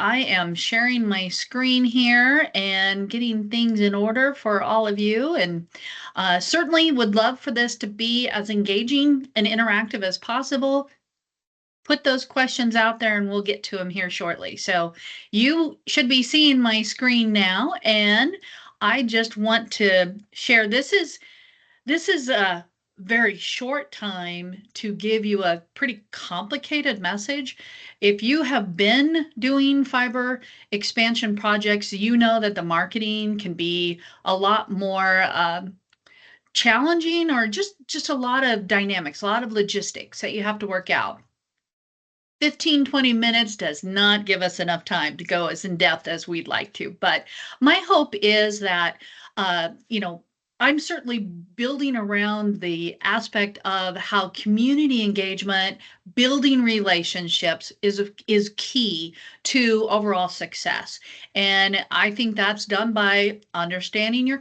I am sharing my screen here and getting things in order for all of you, and certainly would love for this to be as engaging and interactive as possible. Put those questions out there and we'll get to them here shortly. So you should be seeing my screen now, and I just want to share. This is a very short time to give you a pretty complicated message. If you have been doing fiber expansion projects, you know that the marketing can be a lot more challenging, or just a lot of dynamics, a lot of logistics that you have to work out. 15-20 minutes does not give us enough time to go as in depth as we'd like to. But my hope is that, I'm certainly building around the aspect of how community engagement, building relationships is key to overall success. And I think that's done by understanding your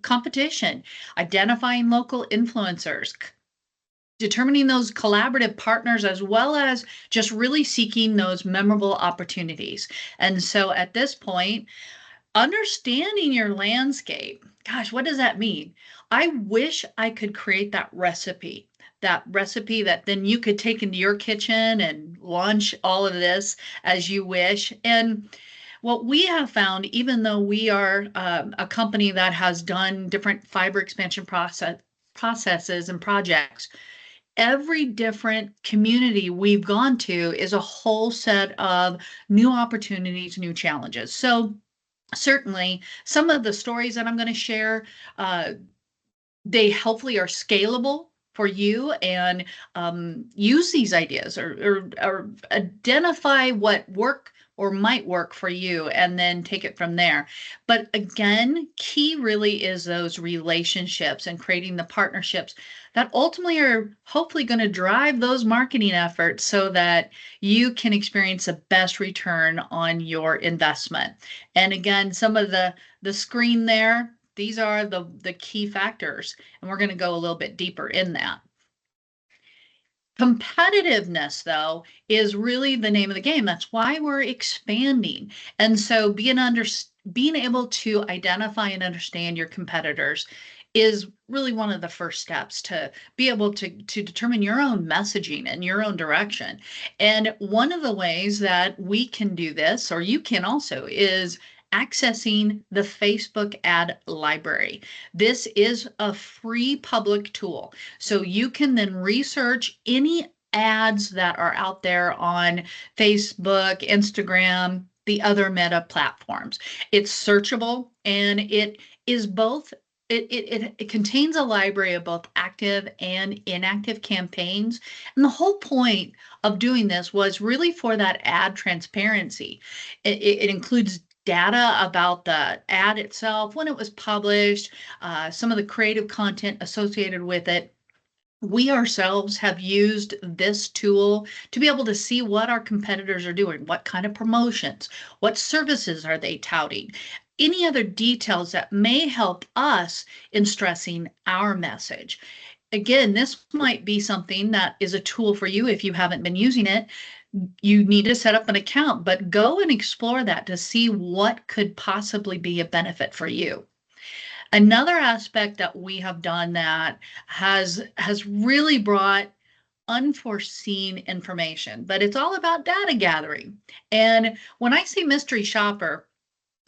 competition, identifying local influencers, determining those collaborative partners, as well as just really seeking those memorable opportunities. And so at this point, understanding your landscape, gosh, what does that mean? I wish I could create that recipe that then you could take into your kitchen and launch all of this as you wish. And what we have found, even though we are a company that has done different fiber expansion processes and projects, every different community we've gone to is a whole set of new opportunities, new challenges. So certainly some of the stories that I'm going to share, they hopefully are scalable for you, and use these ideas, or identify what work or might work for you, and then take it from there. But again, key really is those relationships and creating the partnerships that ultimately are hopefully going to drive those marketing efforts so that you can experience the best return on your investment. And again, some of the screen there, these are the key factors, and we're going to go a little bit deeper in that. Competitiveness, though, is really the name of the game. That's why we're expanding. And so being able to identify and understand your competitors is really one of the first steps to be able to determine your own messaging and your own direction. And one of the ways that we can do this, or you can also, is accessing the Facebook ad library. This is a free public tool. So you can then research any ads that are out there on Facebook, Instagram, the other meta platforms. It's searchable, and it is both. It contains a library of both active and inactive campaigns. And the whole point of doing this was really for that ad transparency. It includes data about the ad itself, when it was published, some of the creative content associated with it. We ourselves have used this tool to be able to see what our competitors are doing, what kind of promotions, what services are they touting, any other details that may help us in stressing our message. Again, this might be something that is a tool for you if you haven't been using it. You need to set up an account, but go and explore that to see what could possibly be a benefit for you. Another aspect that we have done that has really brought unforeseen information, but it's all about data gathering. And when I say mystery shopper,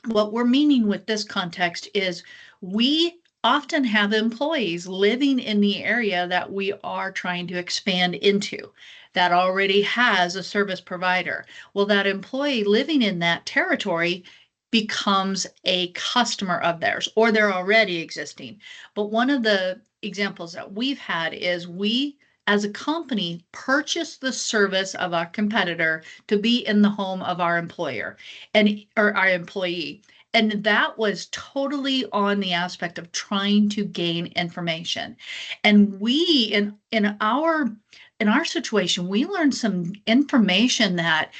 what we're meaning with this context is we often have employees living in the area that we are trying to expand into that already has a service provider. Well, that employee living in that territory becomes a customer of theirs, or they're already existing. But one of the examples that we've had is we, as a company, purchase the service of our competitor to be in the home of our employer or our employee. And that was totally on the aspect of trying to gain information. And we, in our situation, we learned some information that,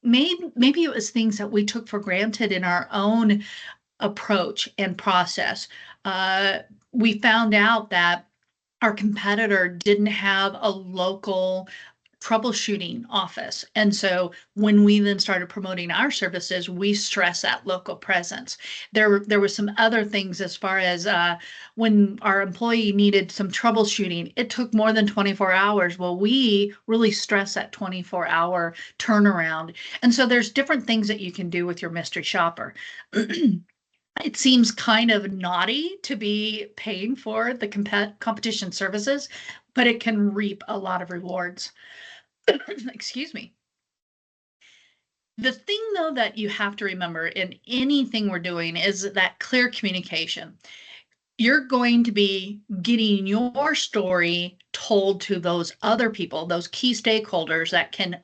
maybe it was things that we took for granted in our own approach and process. We found out that our competitor didn't have a local troubleshooting office. And so when we then started promoting our services, we stress that local presence. There were some other things as far as when our employee needed some troubleshooting, it took more than 24 hours. Well, we really stress that 24-hour turnaround. And so there's different things that you can do with your mystery shopper. It seems kind of naughty to be paying for the competition services, but it can reap a lot of rewards. Excuse me. The thing, though, that you have to remember in anything we're doing is that clear communication. You're going to be getting your story told to those other people, those key stakeholders that can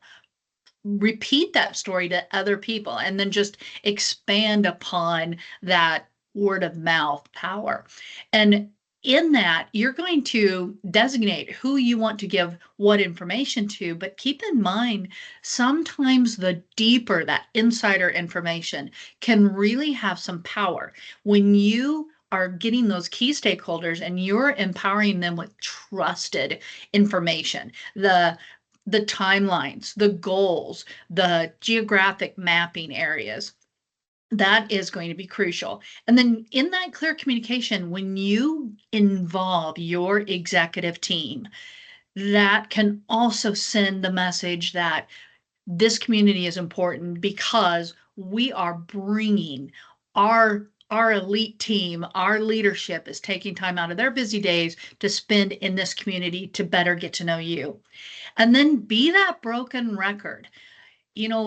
repeat that story to other people and then just expand upon that word of mouth power. And in that, you're going to designate who you want to give what information to, but keep in mind, sometimes the deeper that insider information can really have some power. When you are getting those key stakeholders and you're empowering them with trusted information, the timelines, the goals, the geographic mapping areas, that is going to be crucial. And then in that clear communication, when you involve your executive team, that can also send the message that this community is important because we are bringing our elite team, our leadership is taking time out of their busy days to spend in this community to better get to know you. And then be that broken record.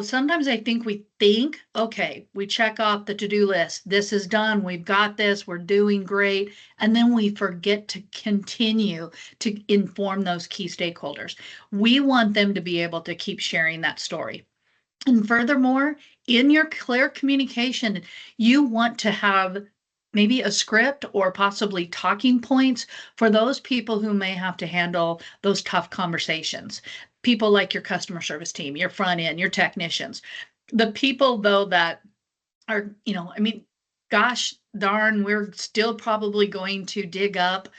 Sometimes I think we think, okay, we check off the to-do list. This is done. We've got this. We're doing great. And then we forget to continue to inform those key stakeholders. We want them to be able to keep sharing that story. And furthermore, in your clear communication, you want to have maybe a script or possibly talking points for those people who may have to handle those tough conversations. People like your customer service team, your front end, your technicians. The people, though, that are, gosh darn, we're still probably going to dig up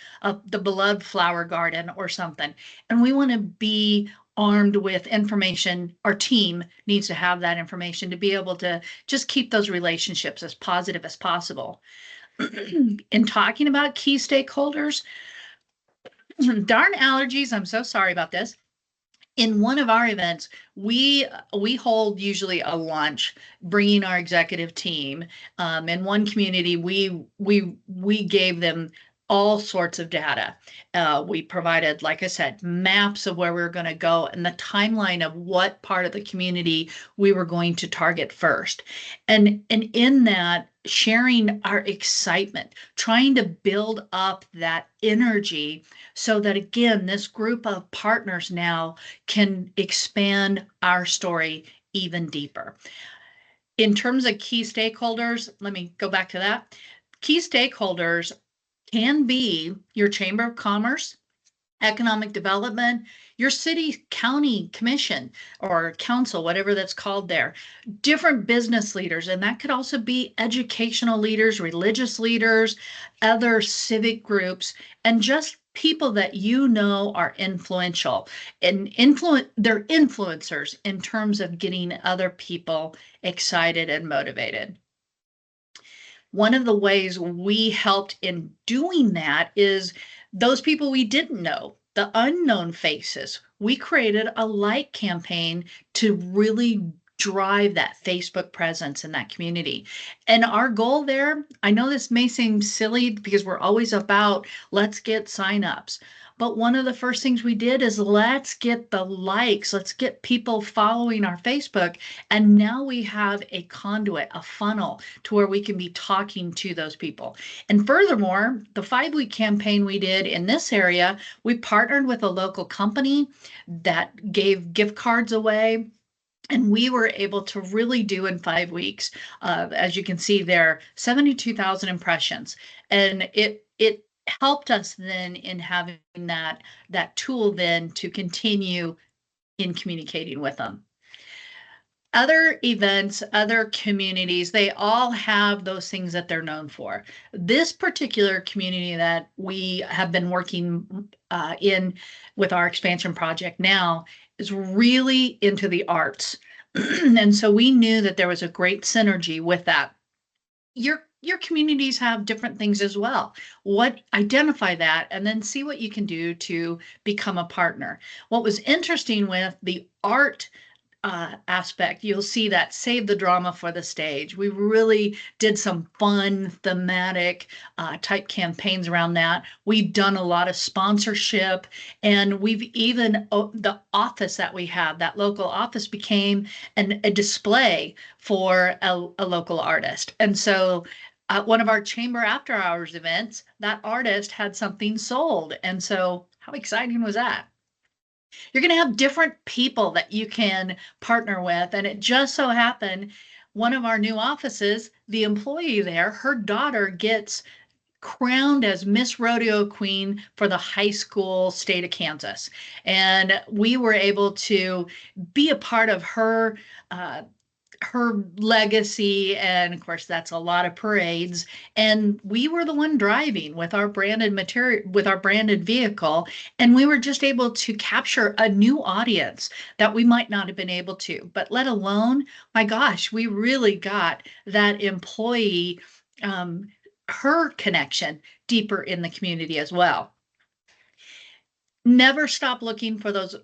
the beloved flower garden or something. And we want to be armed with information. Our team needs to have that information to be able to just keep those relationships as positive as possible. In talking about key stakeholders, darn allergies, I'm so sorry about this. In one of our events, we hold usually a lunch, bringing our executive team. In one community, we gave them all sorts of data. We provided, like I said, maps of where we were going to go and the timeline of what part of the community we were going to target first. And in that, sharing our excitement, trying to build up that energy so that, again, this group of partners now can expand our story even deeper. In terms of key stakeholders, let me go back to that. Key stakeholders can be your Chamber of Commerce, Economic Development, your city, county commission or council, whatever that's called there, different business leaders. And that could also be educational leaders, religious leaders, other civic groups, and just people that are influential and they're influencers in terms of getting other people excited and motivated. One of the ways we helped in doing that is those people we didn't know, the unknown faces. We created a like campaign to really drive that Facebook presence in that community. And our goal there, I know this may seem silly because we're always about let's get signups. But one of the first things we did is let's get the likes, let's get people following our Facebook. And now we have a conduit, a funnel to where we can be talking to those people. And furthermore, the 5-week campaign we did in this area, we partnered with a local company that gave gift cards away. And we were able to really do in 5 weeks, as you can see there, 72,000 impressions. And it helped us then in having that tool then to continue in communicating with them. Other events, other communities, they all have those things that they're known for. This particular community that we have been working in with our expansion project now is really into the arts. And so we knew that there was a great synergy with that. Your communities have different things as well. What identify that and then see what you can do to become a partner. What was interesting with the art aspect, you'll see that save the drama for the stage. We really did some fun thematic type campaigns around that. We've done a lot of sponsorship, and we've even the office that we have, that local office, became a display for a local artist. And so one of our chamber after hours events, that artist had something sold. And so how exciting was that? You're going to have different people that you can partner with. And it just so happened, one of our new offices, the employee there, her daughter gets crowned as Miss Rodeo Queen for the high school state of Kansas. And we were able to be a part of her legacy, and of course that's a lot of parades, and we were the one driving with our branded material, with our branded vehicle, and we were just able to capture a new audience that we might not have been able to, but let alone, my gosh, we really got that employee, her connection deeper in the community as well. Never stop looking for those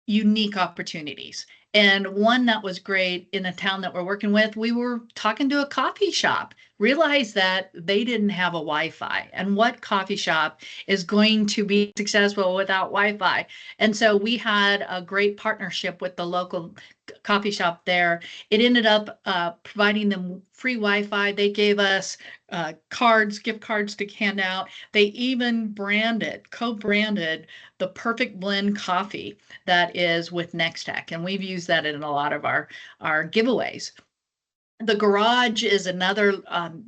unique opportunities. And one that was great in a town that we're working with, we were talking to a coffee shop, realized that they didn't have a Wi-Fi. And what coffee shop is going to be successful without Wi-Fi? And so we had a great partnership with the local coffee shop there. It ended up providing them free Wi-Fi. They gave us cards, gift cards to hand out. They even co-branded the Perfect Blend coffee that is with Nex-Tech, and we've used that in a lot of our giveaways. The garage is another,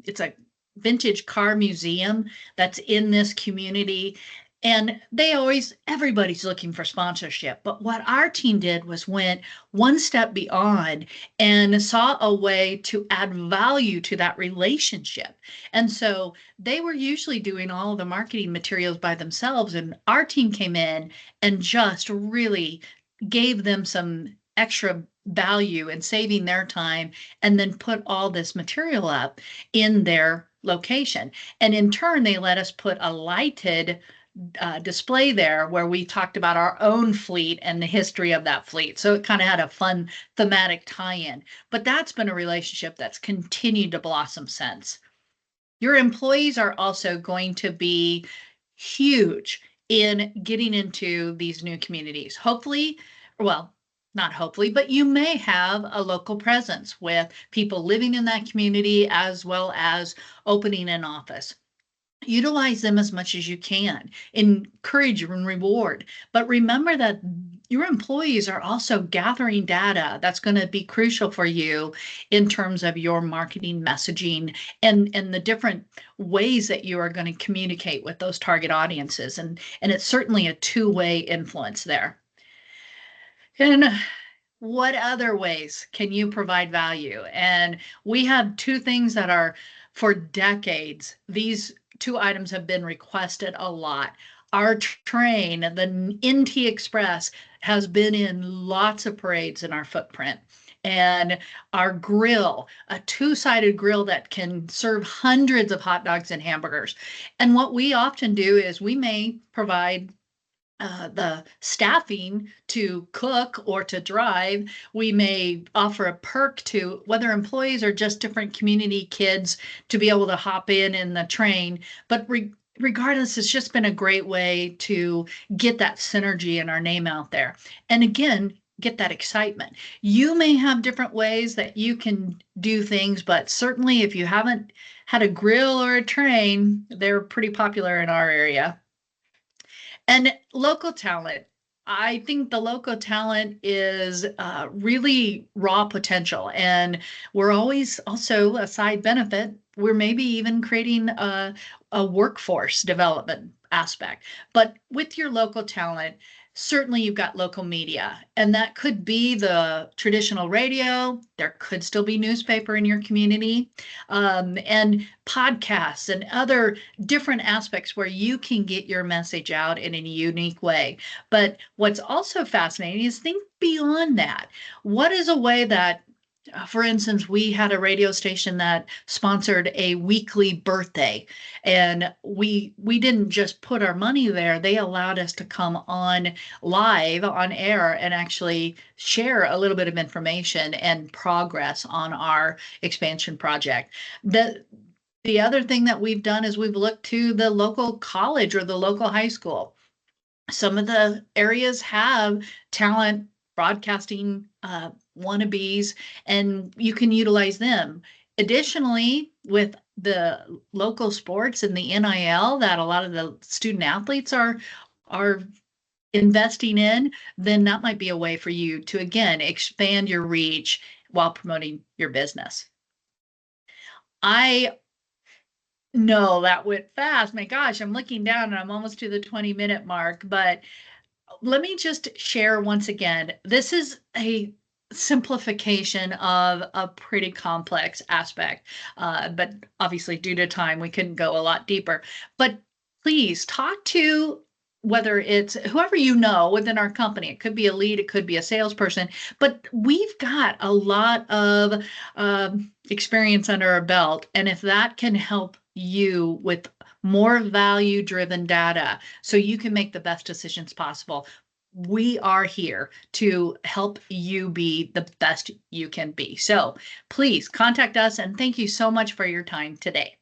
it's a vintage car museum that's in this community. And everybody's looking for sponsorship. But what our team did was went one step beyond and saw a way to add value to that relationship. And so they were usually doing all of the marketing materials by themselves. And our team came in and just really gave them some extra value in saving their time, and then put all this material up in their location. And in turn, they let us put a lighted display there where we talked about our own fleet and the history of that fleet. So it kind of had a fun thematic tie-in. But that's been a relationship that's continued to blossom since. Your employees are also going to be huge in getting into these new communities. Hopefully, well, not hopefully, but you may have a local presence with people living in that community as well as opening an office. Utilize them as much as you can, encourage and reward. But remember that your employees are also gathering data that's going to be crucial for you in terms of your marketing messaging and the different ways that you are going to communicate with those target audiences. And it's certainly a two-way influence there. And what other ways can you provide value? And we have two things that are, for decades, these two items have been requested a lot. Our train, the NT Express, has been in lots of parades in our footprint. And our grill, a two-sided grill that can serve hundreds of hot dogs and hamburgers. And what we often do is we may provide the staffing to cook or to drive. We may offer a perk to whether employees or just different community kids to be able to hop in the train. But regardless, it's just been a great way to get that synergy and our name out there. And again, get that excitement. You may have different ways that you can do things, but certainly if you haven't had a grill or a train, they're pretty popular in our area. And local talent. I think the local talent is really raw potential. And we're always also a side benefit. We're maybe even creating a workforce development aspect. But with your local talent, certainly you've got local media, and that could be the traditional radio. There could still be newspaper in your community, and podcasts and other different aspects where you can get your message out in a unique way. But what's also fascinating is think beyond that. What is a way that for instance, we had a radio station that sponsored a weekly birthday, and we didn't just put our money there. They allowed us to come on live on air and actually share a little bit of information and progress on our expansion project. The other thing that we've done is we've looked to the local college or the local high school. Some of the areas have talent broadcasting wannabes, and you can utilize them. Additionally, with the local sports and the NIL that a lot of the student athletes are investing in, then that might be a way for you to again expand your reach while promoting your business. I know that went fast. My gosh, I'm looking down and I'm almost to the 20-minute mark, but let me just share once again. This is a simplification of a pretty complex aspect, but obviously due to time, we couldn't go a lot deeper. But please talk to whether it's whoever you know within our company. It could be a lead, it could be a salesperson, but we've got a lot of experience under our belt. And if that can help you with more value driven data so you can make the best decisions possible, we are here to help you be the best you can be. So please contact us, and thank you so much for your time today.